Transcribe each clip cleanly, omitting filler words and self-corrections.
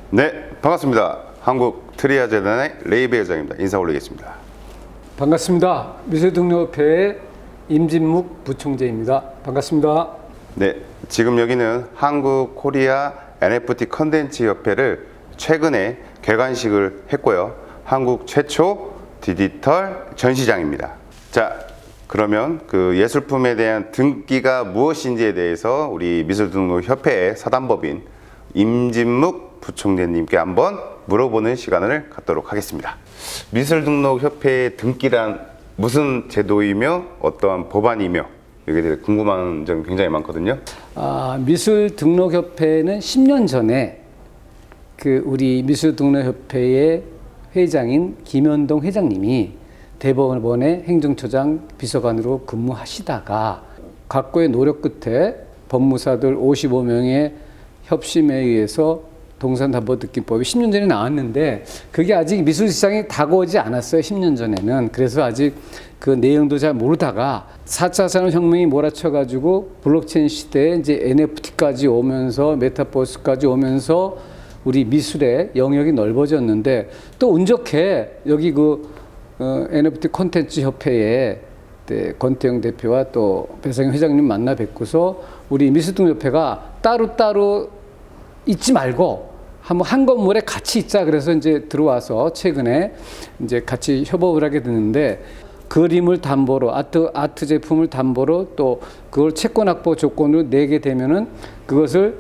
네, 반갑습니다. 한국트리아재단의 레이베 회장입니다. 인사 올리겠습니다. 반갑습니다. 미술등록협회의 임진묵 부총재입니다. 반갑습니다. 네, 지금 여기는 한국 코리아 NFT 컨텐츠 협회를 최근에 개관식을 했고요. 한국 최초 디지털 전시장입니다. 자, 그러면 그 예술품에 대한 등기가 무엇인지에 대해서 우리 미술등록협회의 사단법인 임진묵 부총재님께 한번 물어보는 시간을 갖도록 하겠습니다. 미술등록협회의 등기란 무슨 제도이며 어떠한 법안이며 여기에 대해 궁금한 점이 굉장히 많거든요. 미술등록협회는 10년 전에 그 우리 미술등록협회의 회장인 김현동 회장님이 대법원의 행정처장 비서관으로 근무하시다가 각고의 노력 끝에 법무사들 55명의 협심에 의해서 동산담보등기법이 10년 전에 나왔는데 그게 아직 미술시장이 다가오지 않았어요. 10년 전에는. 그래서 아직 그 내용도 잘 모르다가 4차 산업혁명이 몰아쳐가지고 블록체인 시대에 이제 NFT까지 오면서 메타버스까지 오면서 우리 미술의 영역이 넓어졌는데 또 운 좋게 여기 NFT 콘텐츠 협회에 권태영 대표와 또 배상현 회장님 만나 뵙고서 우리 미술등록협회가 따로따로 있지 말고 한 건물에 같이 있자 그래서 이제 들어와서 최근에 이제 같이 협업을 하게 됐는데 그림을 담보로 아트 제품을 담보로 또 그걸 채권 확보 조건으로 내게 되면은 그것을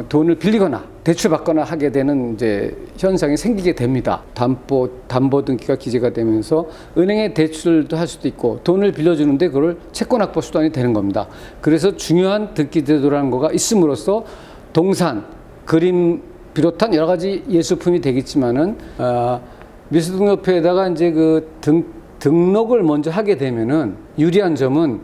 돈을 빌리거나 대출받거나 하게 되는 이제 현상이 생기게 됩니다. 담보 등기가 기재가 되면서 은행에 대출도 할 수도 있고 돈을 빌려주는데 그걸 채권 확보 수단이 되는 겁니다. 그래서 중요한 등기 제도라는 거가 있음으로써 동산, 그림 비롯한 여러 가지 예술품이 되겠지만은 미술등록협회에다가 이제 등록을 먼저 하게 되면은 유리한 점은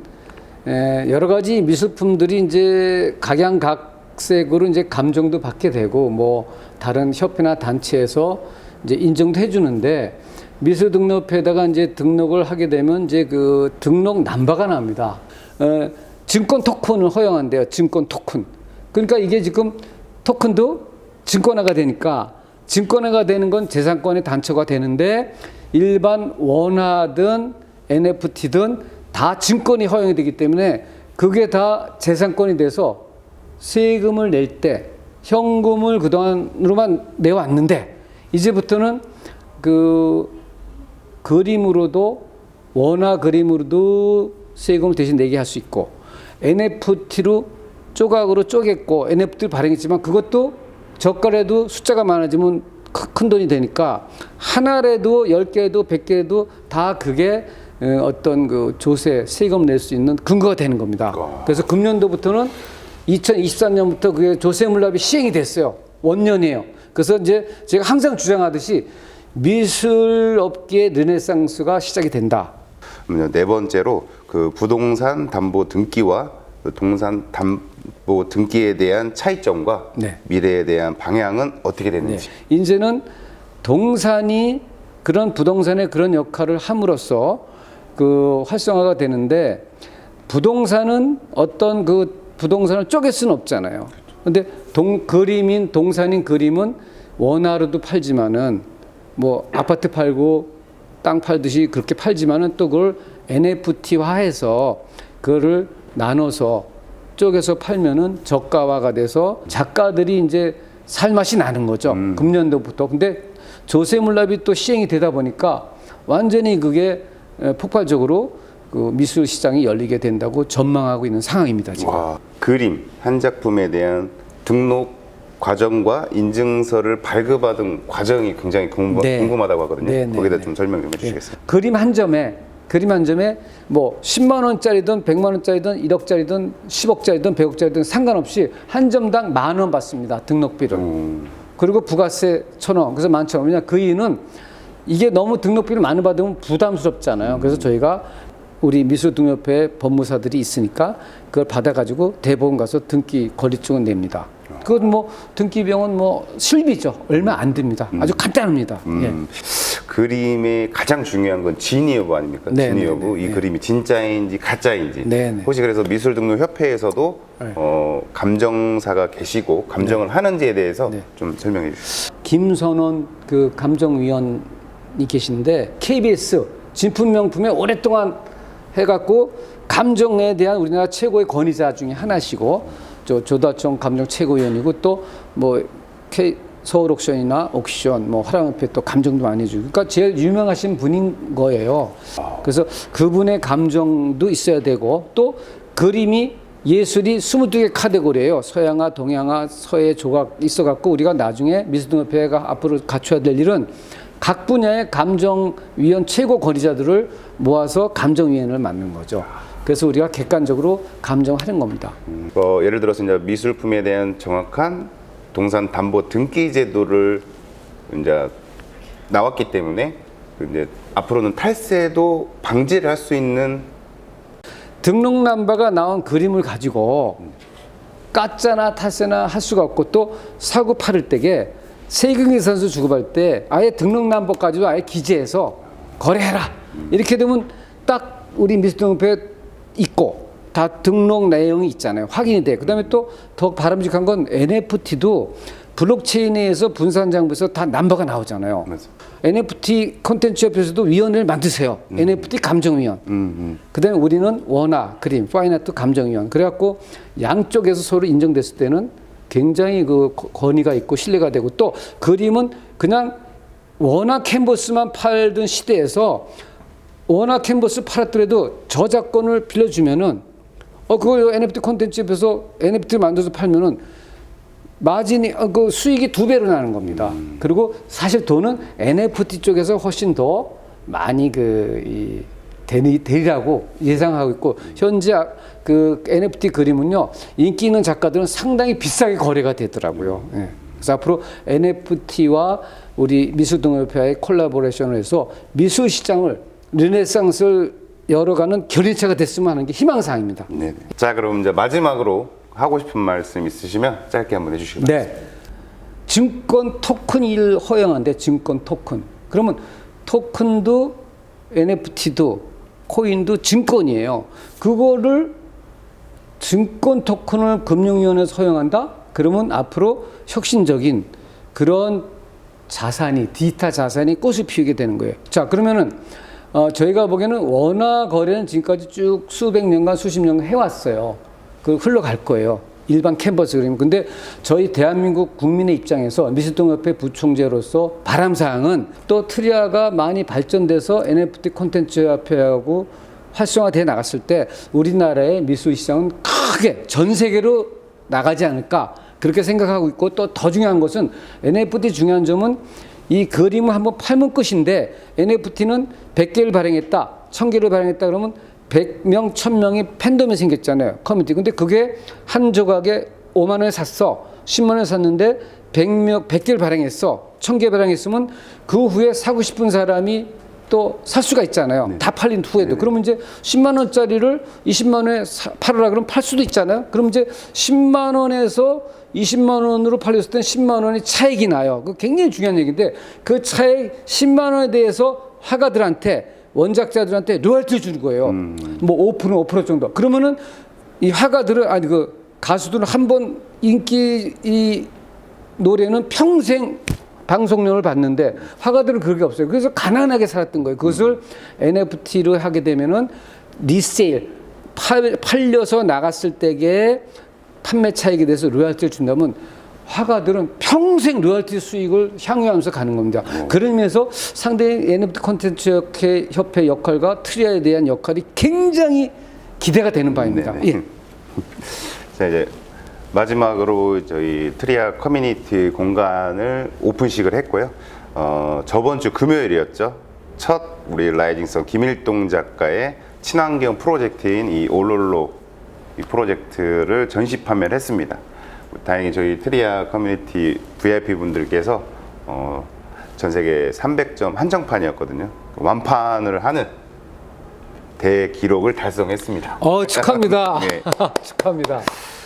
여러 가지 미술품들이 이제 각양각색으로 이제 감정도 받게 되고 뭐 다른 협회나 단체에서 이제 인정도 해주는데 미술등록협회에다가 이제 등록을 하게 되면 이제 그 등록 남바가 납니다. 증권 토큰을 허용한대요. 증권 토큰. 그러니까 이게 지금 토큰도 증권화가 되니까 증권화가 되는 건 재산권의 단초가 되는데 일반 원화든 NFT든 다 증권이 허용이 되기 때문에 그게 다 재산권이 돼서 세금을 낼 때 현금을 그동안으로만 내왔는데 이제부터는 그 그림으로도 원화 그림으로도 세금을 대신 내게 할 수 있고 NFT로 조각으로 쪼갰고 NFT를 발행했지만 그것도 저가라도 숫자가 많아지면 큰 돈이 되니까 하나라도 10개도 100개도 다 그게 어떤 그 조세 세금 낼 수 있는 근거가 되는 겁니다. 그래서 금년도부터는 2023년부터 그게 조세 물납이 시행이 됐어요. 원년이에요. 그래서 이제 제가 항상 주장하듯이 미술업계의 르네상스가 시작이 된다. 네 번째로 그 부동산 담보 등기와 동산 담보 등기에 대한 차이점과 네. 미래에 대한 방향은 어떻게 되는지. 네. 이제는 동산이 그런 부동산의 그런 역할을 함으로써 그 활성화가 되는데 부동산은 어떤 그 부동산을 쪼갤 수는 없잖아요. 근데 동산인 그림은 원화로도 팔지만은 뭐 아파트 팔고 땅 팔듯이 그렇게 팔지만은 또 그걸 NFT화해서 그거를 나눠서 쪼개서 팔면은 저가화가 돼서 작가들이 이제 살맛이 나는 거죠. 금년도부터. 근데 조세 물납이 또 시행이 되다 보니까 완전히 그게 폭발적으로 그 미술 시장이 열리게 된다고 전망하고 있는 상황입니다, 지금. 와, 그림 한 작품에 대한 등록 과정과 인증서를 발급하던 과정이 굉장히 궁금하다고 하거든요. 거기에 대해 좀 설명 좀 해주시겠어요? 그림 한 점에 뭐 10만 원짜리든 100만 원짜리든 1억짜리든 10억짜리든 100억짜리든 상관없이 한 점당 10,000원 받습니다. 등록비를. 그리고 부가세 1,000원. 그래서 11,000원. 왜냐 그 이유는 이게 너무 등록비를 많이 받으면 부담스럽잖아요. 그래서 저희가 우리 미술등록협회 법무사들이 있으니까 그걸 받아가지고 대법원 가서 등기 권리증을 냅니다. 그건 뭐 등기 비용은 뭐 실비죠. 얼마 안 듭니다. 아주 간단합니다. 예. 그림의 가장 중요한 건 진위 여부 아닙니까? 진위 여부. 이 그림이 진짜인지 가짜인지. 혹시 그래서 미술등록협회에서도 감정사가 계시고 감정을 하는지에 대해서 좀 설명해 주시죠. 김선원 그 감정위원이 계신데 KBS 진품명품에 오랫동안 해갖고 감정에 대한 우리나라 최고의 권위자 중에 하나시고 조다총 감정 최고위원이고 또 뭐 서울 옥션이나 옥션 뭐 화랑협회 또 감정도 많이 해주고 그러니까 제일 유명하신 분인 거예요. 그래서 그분의 감정도 있어야 되고 또 그림이 예술이 22개 카테고리예요. 서양화, 동양화, 서예, 조각 있어갖고 우리가 나중에 미술동협회가 앞으로 갖춰야 될 일은 각 분야의 감정위원 최고 권위자들을 모아서 감정위원을 만든 거죠. 그래서 우리가 객관적으로 감정하는 겁니다. 예를 들어서 이제 미술품에 대한 정확한 동산 담보 등기 제도를 이제 나왔기 때문에 이제 앞으로는 탈세도 방지를 할 수 있는 등록 넘버가 나온 그림을 가지고 가짜나 탈세나 할 수가 없고 또 사고 팔을 때에 세금계산서 주고받을 때 아예 등록 넘버 가지고 아예 기재해서 거래해라 이렇게 되면 딱 우리 미술동협회에 있고 다 등록 내용이 있잖아요. 확인이 돼. 그다음에 또 더 바람직한 건 NFT도 블록체인에서 분산장부에서 다 넘버가 나오잖아요. 맞아. NFT 콘텐츠 협회에서도 위원회를 만드세요. NFT 감정위원. 그다음에 우리는 원화, 그림, 파인아트 감정위원. 그래갖고 양쪽에서 서로 인정됐을 때는 굉장히 그 권위가 있고 신뢰가 되고 또 그림은 그냥 원화 캔버스만 팔던 시대에서 원화 캔버스 팔았더라도 저작권을 빌려주면은 그걸 NFT 콘텐츠에서 NFT를 만들어서 팔면은 마진이 그 수익이 2배로 나는 겁니다. 그리고 사실 돈은 NFT 쪽에서 훨씬 더 많이 되리라고 예상하고 있고 현재 그 NFT 그림은요 인기 있는 작가들은 상당히 비싸게 거래가 되더라고요. 예. 그래서 앞으로 NFT와 우리 미술동협회의 콜라보레이션을 해서 미술 시장을 르네상스를 열어가는 견인차가 됐으면 하는 게 희망사항입니다. 네. 자, 그럼 이제 마지막으로 하고 싶은 말씀 있으시면 짧게 한번 해주시기 바랍니다. 네. 증권 토큰을 허용한데 증권 토큰. 그러면 토큰도 NFT도 코인도 증권이에요. 그거를 증권 토큰을 금융위원회에서 허용한다? 그러면 앞으로 혁신적인 그런 자산이 디지털 자산이 꽃을 피우게 되는 거예요. 자, 그러면은 저희가 보기에는 원화 거래는 지금까지 쭉 수백 년간 수십 년간 해왔어요. 그 흘러갈 거예요. 일반 캔버스 그림. 근데 저희 대한민국 국민의 입장에서 미술동협회 부총재로서 바람사항은 또 트리아가 많이 발전돼서 NFT 콘텐츠 협회하고 활성화되어 나갔을 때 우리나라의 미술 시장은 크게 전 세계로 나가지 않을까 그렇게 생각하고 있고 또 더 중요한 것은 NFT 중요한 점은 이 그림을 한번 팔면 끝인데 NFT는 100개를 발행했다, 1000개를 발행했다 그러면 100명, 1000명이 팬덤이 생겼잖아요. 커뮤니티. 근데 그게 한 조각에 5만 원에 샀어. 10만 원에 샀는데 100개를 발행했어. 1000개 발행했으면 그 후에 사고 싶은 사람이 또 살 수가 있잖아요. 네. 다 팔린 후에도. 네. 그러면 이제 10만 원짜리를 20만 원에 팔으라 그러면 팔 수도 있잖아요. 그럼 이제 10만 원에서 20만 원으로 팔렸을 땐 10만 원이 차익이 나요. 그 굉장히 중요한 얘기인데 그 차익 10만 원에 대해서 화가들한테 원작자들한테 로열티 주는 거예요. 뭐 5% 정도. 그러면은 이 화가들은 아니 그 가수들은 한 번 인기 이 노래는 평생 방송료를 받는데 화가들은 그게 없어요. 그래서 가난하게 살았던 거예요. 그것을 NFT로 하게 되면은 리세일 팔려서 나갔을 때에 판매 차익에 대해서 로열티를 준다면 화가들은 평생 로열티 수익을 향유하면서 가는 겁니다. 그런 의미에서 상당히 NFT 콘텐츠 협회 역할과 트리아에 대한 역할이 굉장히 기대가 되는 바입니다. 예. 자, 이제 마지막으로 저희 트리아 커뮤니티 공간을 오픈식을 했고요. 저번 주 금요일이었죠. 첫 우리 라이징선 김일동 작가의 친환경 프로젝트인 이 올롤로 이 프로젝트를 전시 판매를 했습니다. 다행히 저희 트리아 커뮤니티 VIP 분들께서 전 세계 300점 한정판이었거든요. 완판을 하는 대기록을 달성했습니다. 축하합니다. 네. 축하합니다.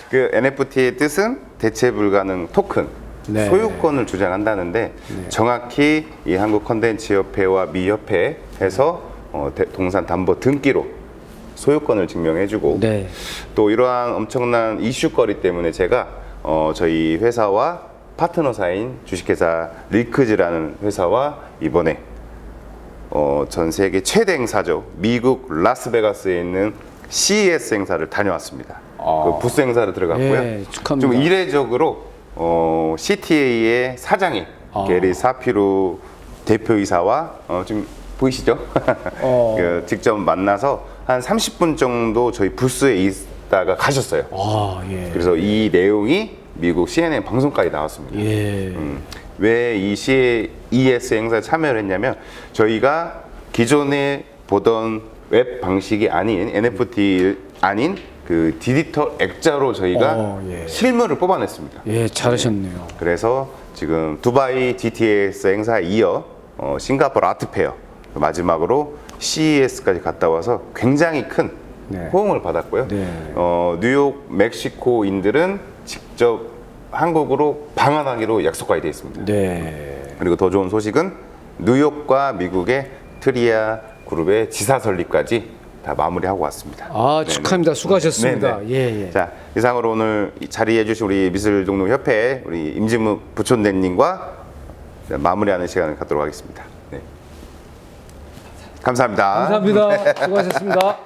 그 NFT의 뜻은 대체 불가능 토큰, 네. 소유권을 주장한다는데 네. 정확히 이 한국 컨텐츠 협회와 미 협회에서 동산 담보 등기로 소유권을 증명해주고 네. 또 이러한 엄청난 이슈거리 때문에 제가 저희 회사와 파트너사인 주식회사 릴크즈라는 회사와 이번에 전 세계 최대 행사죠. 미국 라스베가스에 있는 CES 행사를 다녀왔습니다. 그 부스 행사를 들어갔고요. 예, 축하합니다. 좀 이례적으로 CTA의 사장인 게리 사피루 대표이사와 지금 보이시죠? 그 직접 만나서 한 30분 정도 저희 부스에 있다가 가셨어요. 예. 그래서 이 내용이 미국 CNN 방송까지 나왔습니다. 예. 왜 이 CES 행사에 참여를 했냐면 저희가 기존에 보던 웹 방식이 아닌 NFT 아닌 그 디지털 액자로 저희가 예. 실물을 뽑아냈습니다. 예, 잘하셨네요. 그래서 지금 두바이 GTS 행사에 이어 싱가포르 아트페어 마지막으로 CES까지 갔다 와서 굉장히 큰 네. 호응을 받았고요. 네. 뉴욕 멕시코인들은 직접 한국으로 방한하기로 약속까지 되어 있습니다. 네. 그리고 더 좋은 소식은 뉴욕과 미국의 트리아 그룹의 지사 설립까지 다 마무리하고 왔습니다. 축하합니다. 수고하셨습니다. 네네. 예, 예. 자, 이상으로 오늘 자리해 주신 우리 미술동료협회 우리 임진무 부촌장님과 마무리하는 시간을 갖도록 하겠습니다. 네. 감사합니다. 감사합니다. 수고하셨습니다.